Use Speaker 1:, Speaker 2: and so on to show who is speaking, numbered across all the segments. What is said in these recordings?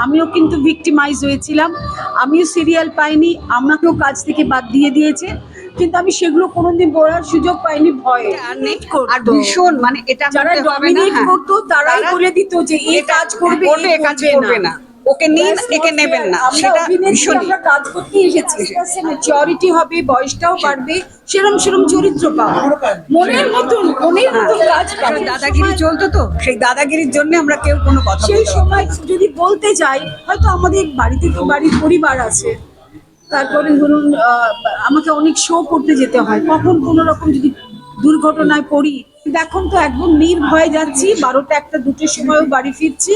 Speaker 1: আমিও কিন্তু ভিক্টিমাইজ হয়েছিলাম। আমিও সিরিয়াল পাইনি, আমাকেও কাজ থেকে বাদ দিয়ে দিয়েছে, কিন্তু আমি সেগুলো কোনোদিন বলার সুযোগ পাইনি ভয়ে।
Speaker 2: আর ভীষণ মানে এটা
Speaker 1: যারা
Speaker 2: করতে হবে না,
Speaker 1: ডমিনেট
Speaker 2: হ্যাঁ,
Speaker 1: করতো তারাই
Speaker 2: তারা
Speaker 1: বলে দিত যে এই
Speaker 2: এটা
Speaker 1: কাজ করবে,
Speaker 2: করবে, এ কাজ করবে না, ওকে নিন, একে নেবেন না,
Speaker 1: আমরা
Speaker 2: সেটা
Speaker 1: অভিনেত্রী,
Speaker 2: ভীষণই
Speaker 1: আমরা কাজ করতে এসেছি, ম্যাচিউরিটি হবে, বয়সটাও বাড়বে, সেরম চরিত্র পাবো, মনের মতন কাজ পাবো।
Speaker 2: দাদাগিরি চলতো, তো সেই দাদাগিরির জন্য আমরা কেউ কোনো কথা
Speaker 1: সেই
Speaker 2: বলতে পারবো না।
Speaker 1: সময় যদি বলতে যাই, হয়তো আমাদের বাড়িতে তো বাড়ির পরিবার আছে, তারপরে ধরুন আমাকে অনেক শো করতে যেতে হয়, কখন কোনো রকম যদি দুর্ঘটনায় পড়ি। কিন্তু এখন তো একদম নির্ভয়ে যাচ্ছি, 12টা 1টা 2টোর সময়ও বাড়ি ফিরছি।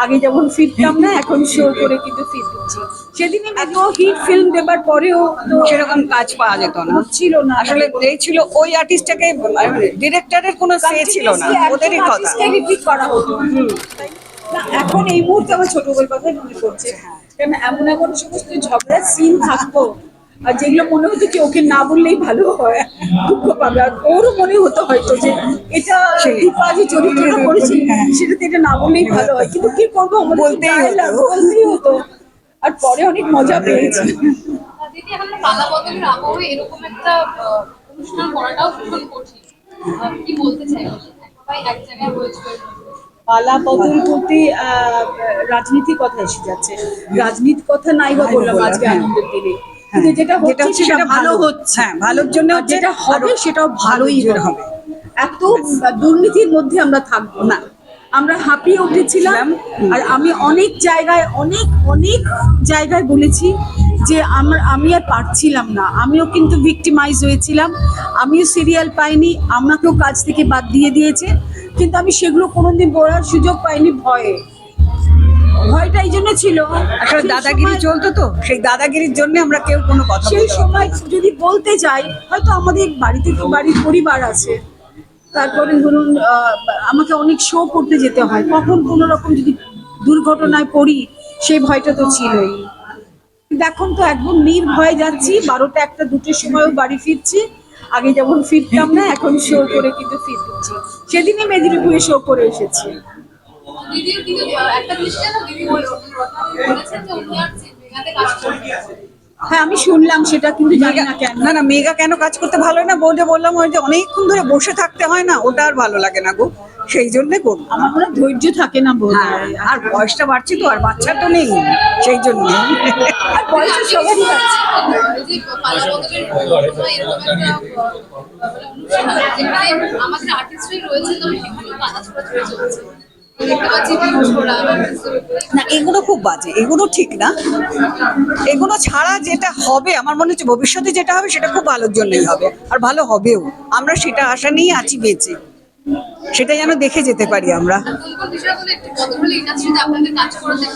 Speaker 1: আগে যেমন ফিরতাম না, এখন শো করে কিন্তু ফিরছি। সেদিনে এত হিট ফিল্ম দেবার পরেও তো
Speaker 2: সেরকম কাজ পাওয়া যেত না,
Speaker 1: ছিল না
Speaker 2: আসলে এই ছিল ওই আর্টিস্টটাকে, ডিরেক্টরের কোনো সে ছিল না, ওদেরই কথা।
Speaker 1: রিপিট করা হতো। না, এখন এই মুহূর্তে আমার ছোট বউয়ের কথাই মনে পড়ছে, কারণ এমন এমন সমস্ত ঝগড়ার সিন থাকতো, আর যেগুলো মনে হতো যে ওকে না বললেই ভালো হয়, দুঃখ পাবে, আর ওরও মনে হতো হয়তো যে এটা দীপা যে চরিত্রটা করেছি সেটাতে এটা না বললেই ভালো হয়, কিন্তু কি করবো, বলতেই হতো। আর পরে অনেক মজা পেয়েছি।
Speaker 3: দিদি, এখন পালা বদলের আবহে এরকম একটা অনুষ্ঠান করাটাও ভীষণ কঠিন। কি বলতে চাইবো, সবাই এক জায়গায় হয়েছিল।
Speaker 1: পালা বদল বলতে রাজনীতির কথা এসে যাচ্ছে। রাজনীতির কথা নাই বা বললাম আজকে আনন্দের দিনে, কিন্তু যেটা হচ্ছে সেটা ভালো হচ্ছে,
Speaker 2: হ্যাঁ, ভালোর জন্য
Speaker 1: আর যেটা হবে সেটাও ভালোই হবে। এত দুর্নীতির মধ্যে আমরা থাকবো না, আমরা হাঁপিয়ে উঠেছিলাম। আর আমি অনেক জায়গায় বলেছি যে আমি আর পারছিলাম না, আমিও কিন্তু ভিক্টিমাইজ হয়েছিলাম, আমিও সিরিয়াল পাইনি, আমাকেও কাজ থেকে বাদ দিয়ে দিয়েছে, কিন্তু আমি সেগুলো কোনোদিন বলার সুযোগ পাইনি ভয়টা এই জন্য ছিল।
Speaker 2: আসলে দাদাগিরি চলতো, তো সেই দাদাগিরির জন্য আমরা কেউ কোনো কথা
Speaker 1: সেই
Speaker 2: বলতে পারবো না।
Speaker 1: সময় যদি বলতে যাই, হয়তো আমাদের বাড়িতে তো বাড়ির পরিবার আছে, তারপরে ধরুন আমাকে অনেক শো করতে যেতে হয়, কখন কোনো রকম যদি দুর্ঘটনায় পড়ি, সেই ভয়টা তো ছিলই। কিন্তু এখন তো একদম নির্ভয়ে যাচ্ছি, 12টা 1টা 2টোর সময়ও বাড়ি ফিরছি। আগে যেমন ফিরতাম না, এখন শো করে কিন্তু ফিরছি। সেদিনই মেদিনীপুরে শো করে এসেছি।
Speaker 3: দিদি কিন্তু একটা জিনিস জানো, দিদি বলেছেন যে উনি আর মেঘাতে কাজ করবেন।
Speaker 1: হ্যাঁ, আমি শুনলাম সেটা, কিন্তু জানি না কেন।
Speaker 2: না, মেগা কেন কাজ করতে ভালো হয় না, বলতে বললাম ওই যে অনেকক্ষণ ধরে বসে থাকতে হয় না, ওটা আর ভালো লাগে না গো, সেই জন্যে করবো।
Speaker 1: আমার মনে হয় ধৈর্য থাকে না বোধ
Speaker 2: হ্যাঁ,
Speaker 1: হয়।
Speaker 2: আর বয়সটা বাড়ছে তো, আর বাচ্চা তো নেই, সেই জন্য।
Speaker 1: আর বয়সটা সবারই আছে।
Speaker 3: এই যে পালা বদলের সময় এরকম একটা অনুষ্ঠান যেখানে আমাদের আর্টিস্টরাই রয়েছে, তবে সেখানেও পালা ছোড়াছুড়ি চলছে। দেখতে পাচ্ছি ছোড়া
Speaker 2: না, এগুলো খুব বাজে, এগুলো ঠিক না। এগুলো ছাড়া যেটা হবে, আমার মনে হচ্ছে ভবিষ্যতে যেটা হবে সেটা খুব ভালোর জন্যই হবে, আর ভালো হবেও। আমরা সেটা আশা নিয়ে আছি বেঁচে, সেটা যেন দেখে যেতে পারি আমরা।
Speaker 3: কোন কোন বিষয়গুলো একটু বদল ইন্ডাস্ট্রিতে আপনাদের কাজ করাতে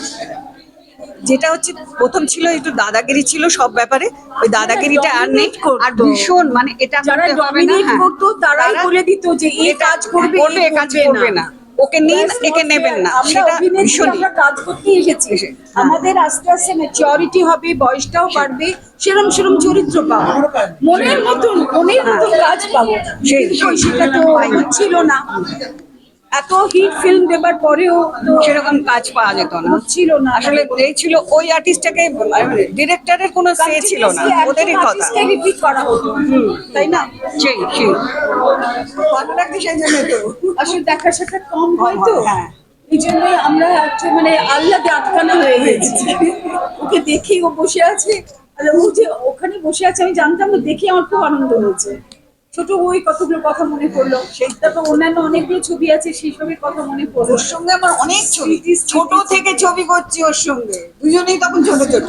Speaker 2: যেটা হচ্ছে, প্রথম ছিল একটু দাদাগিরি ছিল সব ব্যাপারে, ওই দাদাগিরিটা আর নেই। আর ভীষণ মানে এটা
Speaker 1: যারা
Speaker 2: করতে হবে না,
Speaker 1: ডমিনেট
Speaker 2: হ্যাঁ,
Speaker 1: করতো তারাই বলে দিত যে এই কাজ করবে,
Speaker 2: এ কাজ করবে না, ওকে নিন, একে নেবেন না,
Speaker 1: আমরা
Speaker 2: সেটা
Speaker 1: অভিনেত্রী,
Speaker 2: ভীষণই
Speaker 1: আমরা কাজ করতে এসেছি,
Speaker 2: হ্যাঁ।
Speaker 1: আমাদের আস্তে আস্তে ম্যাচিউরিটি হবে, বয়সটাও বাড়বে, সেরম চরিত্র পাবো, মনের মতন কাজ পাবো। সেটা তো ছিল না। এত হিট ফিল্ম দেবার পরেও তো
Speaker 2: সেরকম কাজ পাওয়া যেত না,
Speaker 1: ছিল না,
Speaker 2: আসলে এই ছিল ওই আর্টিস্টটাকে, ডিরেক্টরের কোনো সে ছিল না, ওদেরই কথা।
Speaker 1: রিপিট করা হতো, তাই না?
Speaker 2: সেই ভালো লাগছে, সেই জন্য তো
Speaker 1: আসলে দেখা সাক্ষাৎ কম হয় তো,
Speaker 2: হ্যাঁ।
Speaker 1: এই জন্যই আমরা একটু মানে আল্লাহতে আটকানো হয়ে গেছি। ওকে দেখি ও বসে আছে, আর ও যে ওখানে বসে আছে আমি জানতাম না, দেখে আমার খুব আনন্দ হয়েছে। ছোট বই কতগুলো কথা মনে পড়লো, তারপর অন্যান্য অনেকগুলো ছবি আছে, সেই সবের কথা মনে পড়লো।
Speaker 2: ওর সঙ্গে আমার অনেক ছবি, ছোট থেকে ছবি করছি ওর সঙ্গে, দুজনেই তখন ছোট ছোট।